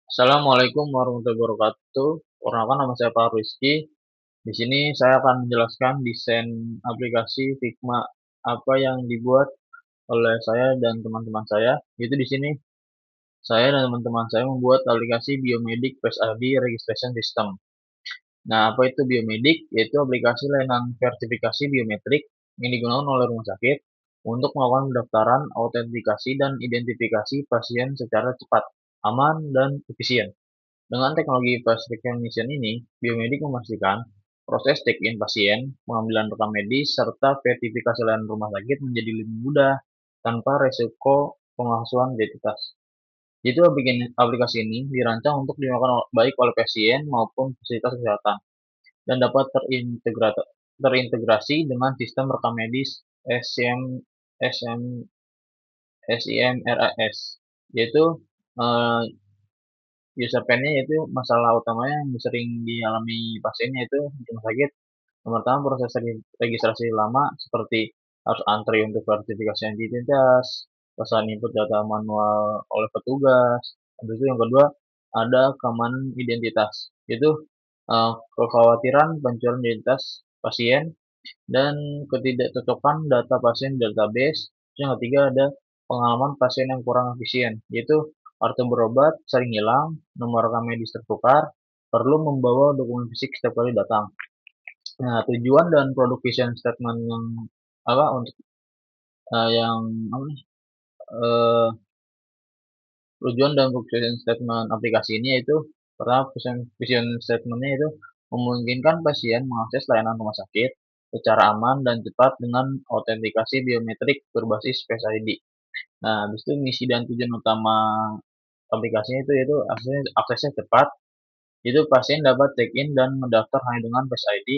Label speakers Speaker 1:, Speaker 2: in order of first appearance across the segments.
Speaker 1: Assalamualaikum warahmatullahi wabarakatuh. Perkenalkan nama saya Pak Rizky. Di sini saya akan menjelaskan desain aplikasi Figma apa yang dibuat oleh saya dan teman-teman saya. Itu di sini saya dan teman-teman saya membuat aplikasi Biomedik Face ID Registration System. Nah, apa itu Biomedik? Yaitu aplikasi layanan verifikasi biometrik yang digunakan oleh rumah sakit untuk melakukan pendaftaran, autentikasi, dan identifikasi pasien secara cepat, aman, dan efisien. Dengan teknologi face recognition ini, Biomedik memastikan proses check-in pasien, pengambilan rekam medis, serta verifikasi layanan rumah sakit menjadi lebih mudah tanpa resiko pemalsuan identitas. Jadi aplikasi ini dirancang untuk digunakan baik oleh pasien maupun fasilitas kesehatan dan dapat terintegrasi dengan sistem rekam medis SIM, SM, SIMRAS, yaitu eh, user pain-nya yaitu masalah utamanya yang sering dialami pasiennya itu di rumah sakit. Yang pertama proses registrasi lama seperti harus antri untuk verifikasi identitas, pesan input data manual oleh petugas. Habis itu yang kedua ada keamanan identitas. Itu kekhawatiran pencurian identitas pasien dan ketidakcocokan data pasien di database. Yang ketiga ada pengalaman pasien yang kurang efisien, yaitu kartu berobat sering hilang, nomor rekam medis tertukar, perlu membawa dokumen fisik setiap kali datang. Nah, tujuan dan produk vision statement yang apa untuk yang apa nih, eh, tujuan dan vision statement aplikasi ini yaitu pertama vision statementnya itu memungkinkan pasien mengakses layanan rumah sakit secara aman dan cepat dengan autentikasi biometrik berbasis Face ID. Nah, habis itu misi dan tujuan utama aplikasinya itu yaitu aksesnya cepat, itu pasien dapat check-in dan mendaftar hanya dengan Face ID.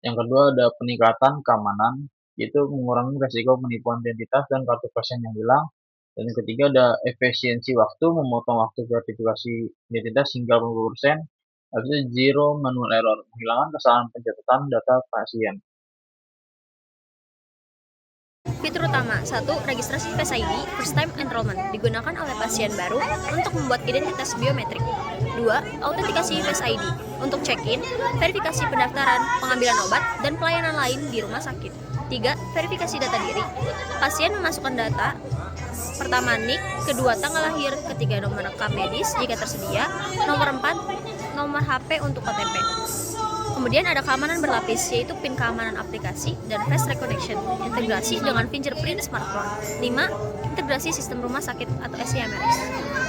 Speaker 1: Yang kedua ada peningkatan keamanan, itu mengurangi resiko penipuan identitas dan kartu pasien yang hilang. Dan yang ketiga ada efisiensi waktu, memotong waktu verifikasi identitas hingga 50%. Habis itu zero manual error, menghilangkan kesalahan pencatatan data pasien.
Speaker 2: Fitur utama 1. Registrasi Face ID First Time Enrollment digunakan oleh pasien baru untuk membuat identitas biometrik. 2. Autentikasi Face ID untuk check-in, verifikasi pendaftaran, pengambilan obat, dan pelayanan lain di rumah sakit. 3. Verifikasi data diri. Pasien memasukkan data pertama NIK, kedua tanggal lahir, ketiga nomor rekam medis jika tersedia, nomor 4 nomor HP untuk OTP. Kemudian ada keamanan berlapis, yaitu PIN keamanan aplikasi dan face recognition, integrasi dengan fingerprint smartphone. 5. Integrasi sistem rumah sakit atau SIMRS.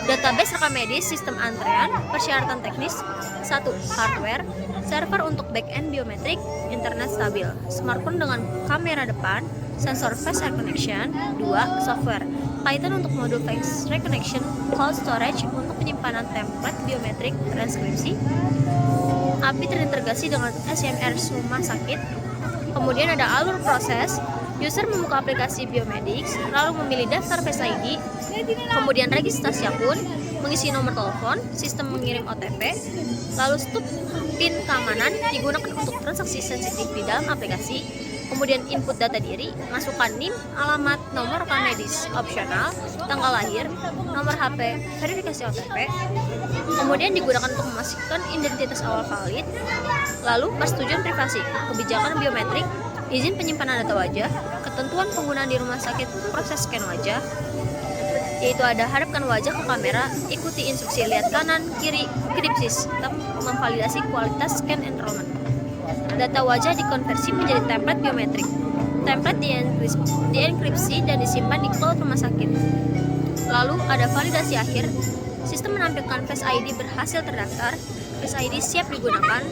Speaker 2: Database rekam medis, sistem antrean, persyaratan teknis. 1. Hardware, server untuk back-end biometrik, internet stabil, smartphone dengan kamera depan, sensor face recognition. 2. Software, Python untuk modul face recognition, cold storage untuk penyimpanan template biometrik transkripsi. API terintegrasi dengan SIMRS rumah sakit. Kemudian ada alur proses, user membuka aplikasi Biomedik, lalu memilih daftar Face ID, kemudian registrasi akun, mengisi nomor telepon, sistem mengirim OTP, lalu stop PIN keamanan digunakan untuk transaksi sensitif di dalam aplikasi, kemudian input data diri, masukkan NIM, alamat, nomor rekam medis, opsional, tanggal lahir, nomor HP, verifikasi OTP, kemudian digunakan untuk memastikan identitas awal valid, lalu persetujuan privasi, kebijakan biometrik, izin penyimpanan data wajah, ketentuan penggunaan di rumah sakit, proses scan wajah, yaitu ada hadapkan wajah ke kamera, ikuti instruksi lihat kanan, kiri, kedip sistem memvalidasi kualitas scan enrollment. Data wajah dikonversi menjadi template biometrik. Template dienkripsi dan disimpan di cloud rumah sakit. Lalu ada validasi akhir. Sistem menampilkan Face ID berhasil terdaftar, Face ID siap digunakan,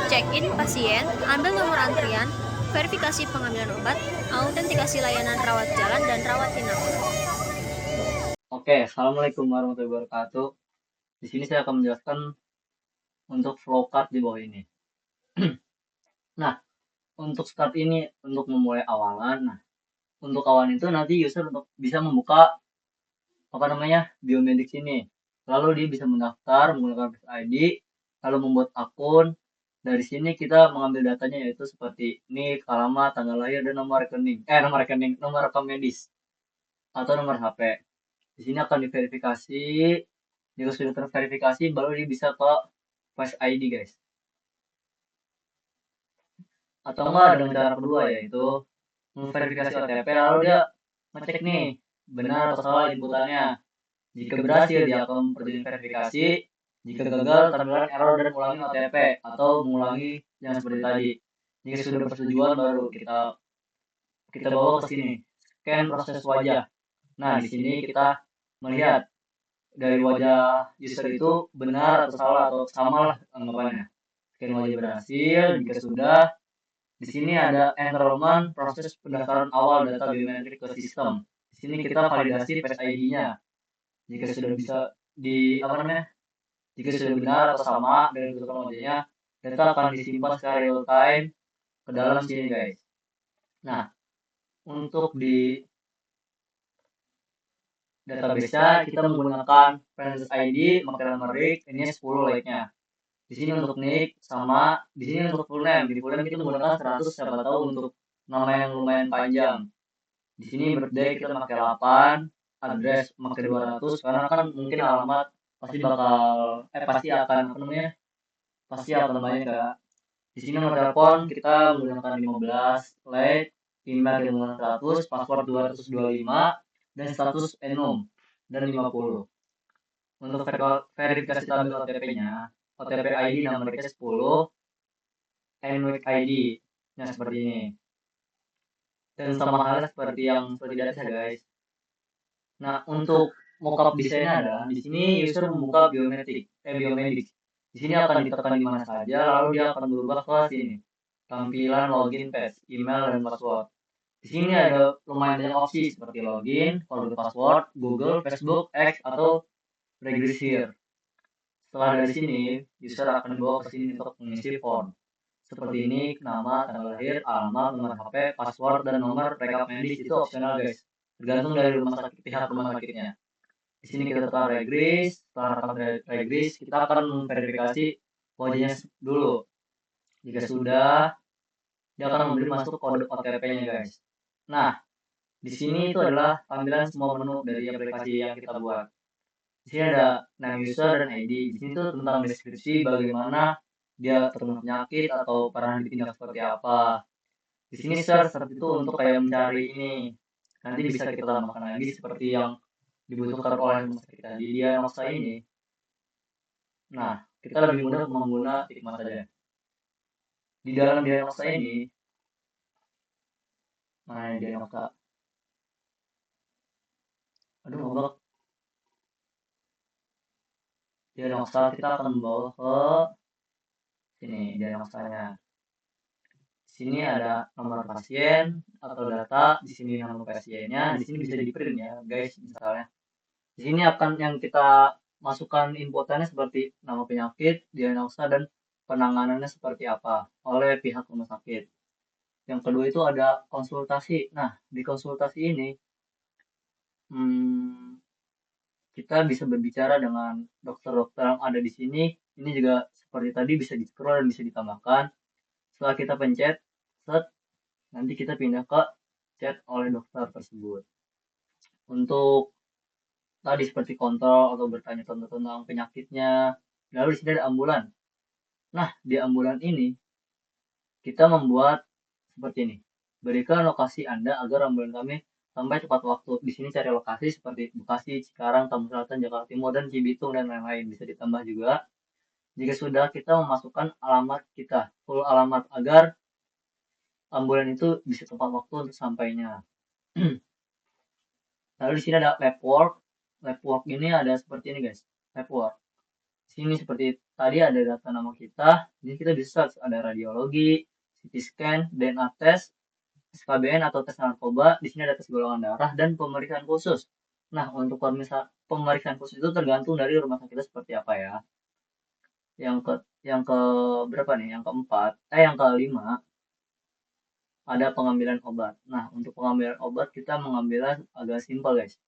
Speaker 2: check-in pasien, ambil nomor antrian, verifikasi pengambilan obat, autentikasi layanan rawat jalan dan rawat inap.
Speaker 3: Oke, Assalamualaikum warahmatullahi wabarakatuh. Di sini saya akan menjelaskan untuk flowcard di bawah ini. Nah, untuk start ini untuk memulai awalan. Nah, untuk awalan itu nanti user untuk bisa membuka biomedik sini. Lalu dia bisa mendaftar menggunakan Face ID, lalu membuat akun. Dari sini kita mengambil datanya yaitu seperti NIK, alamat, tanggal lahir, dan nomor rekam medis atau nomor HP. Di sini akan diverifikasi Jika sudah terverifikasi, baru dia bisa ke Face ID, guys. Atau enggak dengan cara kedua, yaitu memverifikasi OTP, lalu dia ngecek nih, benar atau salah inputannya. Jika berhasil, dia akan memperoleh verifikasi. Jika gagal, tampilan error dan ulangi OTP atau mengulangi yang seperti tadi. Jika sudah persetujuan, baru kita bawa ke sini, scan proses wajah. Nah, di sini kita melihat dari wajah user itu benar atau salah atau sama lah anggapannya. Scan wajah berhasil. Jika sudah, di sini ada enrollment proses pendaftaran awal data biometrik ke sistem. Di sini kita validasi Face ID-nya. Jika sudah bisa di apa namanya? Jika sudah benar atau sama dengan kebutuhan wajahnya, data akan disimpan secara real time ke dalam sini, guys. Nah, untuk di database-nya kita menggunakan Francis ID, Makela Merik, ini 10 like-nya. Di sini untuk nick sama di sini untuk full name. Di full name kita menggunakan 100, siapa tahu untuk nama yang lumayan panjang. Di sini birthday kita pakai 8, address pakai 200 karena kan mungkin alamat pasti pasti akan apa namanya? Pasti akan banyak ya. Di sini nomor telepon kita menggunakan 15, like, email kita menggunakan 100, password 225, dan status enum dan 50. Untuk verifikasi tabel OTP-nya, OTP ID nama mereka 10, NWIC ID. Nah, seperti ini. Dan sama halnya seperti yang seperti di atas ya, guys. Nah, untuk mockup desainnya ada di sini user membuka biometrik. Di sini akan ditekan di mana saja, lalu dia akan berubah ke sini. Tampilan login page, email dan password. Di sini ada lumayan banyak opsi seperti login, forward password, Google, Facebook, X, atau register. Setelah dari sini, user akan dibawa ke sini untuk mengisi form. Seperti ini, nama, tanggal lahir, alamat, nomor HP, password, dan nomor rekap medis itu opsional, guys. Tergantung dari pihak rumah sakitnya. Di sini kita tekan regris. Setelah tekan regris, kita akan memverifikasi wajahnya dulu. Jika sudah, dia akan memberi masuk kode OTP-nya, guys. Nah, di sini itu adalah tampilan semua menu dari aplikasi yang kita buat. Di sini ada name user dan ID. Di sini tuh tentang deskripsi bagaimana dia terkena penyakit atau pernah ditindak seperti apa. Di sini search itu untuk kayak mencari ini. Nanti bisa kita tambahkan lagi seperti yang dibutuhkan oleh rumah sakit tadi. Dia noksa ini. Nah, kita lebih mudah menggunakan Figma saja. Di dalam dia noksa ini, mana dia noksa? Aduh, ngobak. Dia noksa kita akan membawa ke sini dia noksanya. Di sini ada nomor pasien atau data, di sini nama pasiennya, di sini bisa di print ya, guys, misalnya. Di sini akan yang kita masukkan inputannya seperti nama penyakit, diagnosa, dan penanganannya seperti apa oleh pihak rumah sakit. Yang kedua itu ada konsultasi. Nah, di konsultasi ini kita bisa berbicara dengan dokter-dokter yang ada di sini. Ini juga seperti tadi bisa di-scroll dan bisa ditambahkan. Setelah kita pencet, set, nanti kita pindah ke chat oleh dokter tersebut. Untuk tadi seperti kontrol atau bertanya tentang penyakitnya. Lalu di sini ada ambulan. Nah, di ambulan ini kita membuat seperti ini. Berikan lokasi Anda agar ambulan kami sampai tepat waktu. Di sini cari lokasi seperti Bekasi, Cikarang, Tambun Selatan, Jakarta Timur, dan Cibitung, dan lain-lain. Bisa ditambah juga. Jika sudah, kita memasukkan alamat kita, full alamat, agar ambulan itu bisa tepat waktu untuk sampainya. Lalu di sini ada lab work. Lab work ini ada seperti ini, guys. Lab work. Di sini seperti tadi ada data nama kita. Ini kita bisa search, ada radiologi, CT scan, DNA test, SKBN atau tes narkoba. Di sini ada tes golongan darah dan pemeriksaan khusus. Nah, untuk pemeriksaan khusus itu tergantung dari rumah sakitnya seperti apa ya. Yang ke berapa nih? Yang kelima ada pengambilan obat. Nah, untuk pengambilan obat kita mengambilnya agak simpel, guys.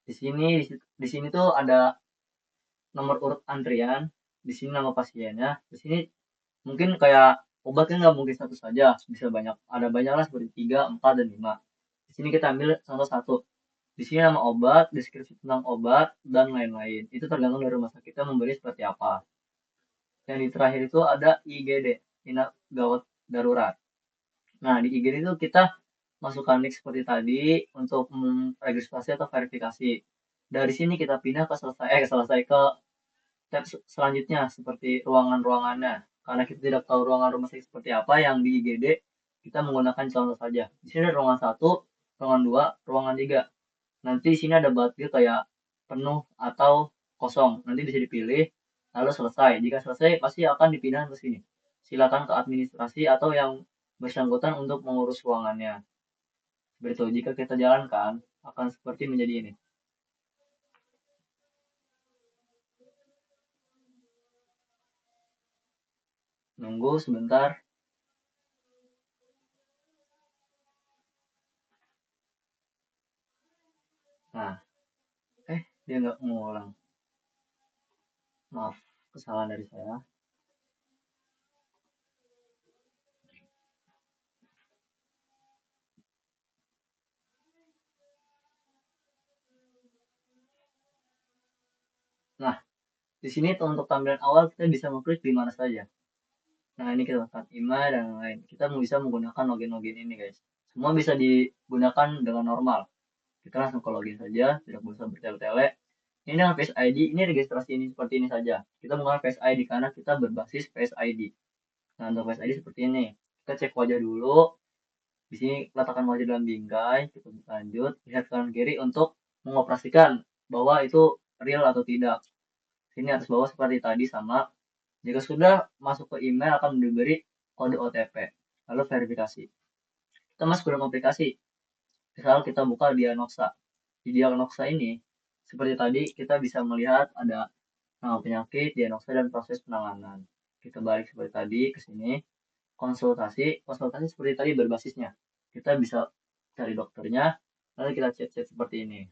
Speaker 3: Di sini tuh ada nomor urut antrian, di sini nama pasiennya, di sini mungkin kayak obatnya nggak mungkin satu saja, bisa banyak, ada banyak lah seperti 3, 4, dan 5. Di sini kita ambil satu-satu. Di sini nama obat, deskripsi tentang obat, dan lain-lain. Itu tergantung dari rumah sakit kita memberi seperti apa. Yang di terakhir itu ada IGD, tindak gawat darurat. Nah, di IGD itu kita masukkan link seperti tadi untuk registrasi atau verifikasi. Dari sini kita pindah ke ke tab selanjutnya seperti ruangan-ruangannya. Karena kita tidak tahu ruangan rumah sakit seperti apa yang di IGD, kita menggunakan contoh saja. Di sini ada ruangan 1, ruangan 2, ruangan 3. Nanti di sini ada button kayak penuh atau kosong. Nanti bisa dipilih, lalu selesai. Jika selesai, pasti akan dipindah ke sini. Silakan ke administrasi atau yang bersangkutan untuk mengurus ruangannya. Seperti itu. Jika kita jalankan, akan seperti menjadi ini. Nunggu sebentar. Nah, dia nggak ngulang. Maaf, kesalahan dari saya. Nah, di sini untuk tampilan awal kita bisa mengklik di mana saja. Nah, ini kita tekan email dan lain-lain. Kita bisa menggunakan login ini, guys. Semua bisa digunakan dengan normal. Kita langsung ke login saja, tidak usah bertele-tele. Ini dengan Face ID, ini registrasi ini seperti ini saja. Kita menggunakan Face ID karena kita berbasis Face ID. Nah, untuk Face ID seperti ini. Kita cek wajah dulu. Di sini letakkan wajah dalam bingkai, kita lanjut, lihat kanan kiri untuk mengoperasikan bahwa itu real atau tidak. Sini atas bawah seperti tadi sama. Jika sudah masuk ke email akan diberi kode OTP. Lalu verifikasi. Kita masuk ke dalam aplikasi. Misal kita buka Diagnosa. Di Diagnosa ini, seperti tadi kita bisa melihat ada nama penyakit, diagnosa, dan proses penanganan. Kita balik seperti tadi ke sini. Konsultasi seperti tadi berbasisnya. Kita bisa cari dokternya, lalu kita chat-chat seperti ini.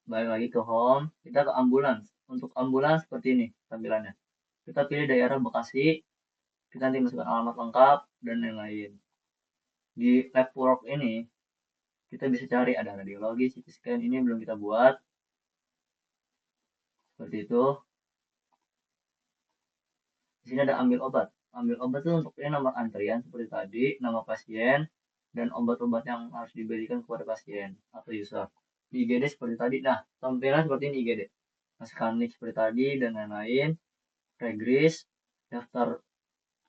Speaker 3: Balik lagi ke home, kita ke ambulans. Untuk ambulans seperti ini tampilannya. Kita pilih daerah Bekasi, kita nanti masukkan alamat lengkap, dan lain-lain. Di lab work ini, kita bisa cari ada radiologi, CT scan, ini belum kita buat. Seperti itu. Di sini ada ambil obat. Ambil obat itu untuk ini nomor antrian seperti tadi, nama pasien, dan obat-obat yang harus diberikan kepada pasien atau user. Di IGD seperti tadi. Nah, tampilan seperti ini IGD. Scanning seperti tadi dan lain-lain. Regris, daftar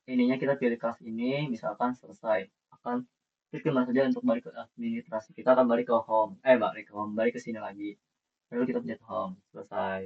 Speaker 3: ininya kita pilih kelas ini, misalkan selesai. Akan klik kemana saja untuk balik ke administrasi. Kita akan balik ke home. Balik ke sini lagi. Lalu kita pencet home. Selesai.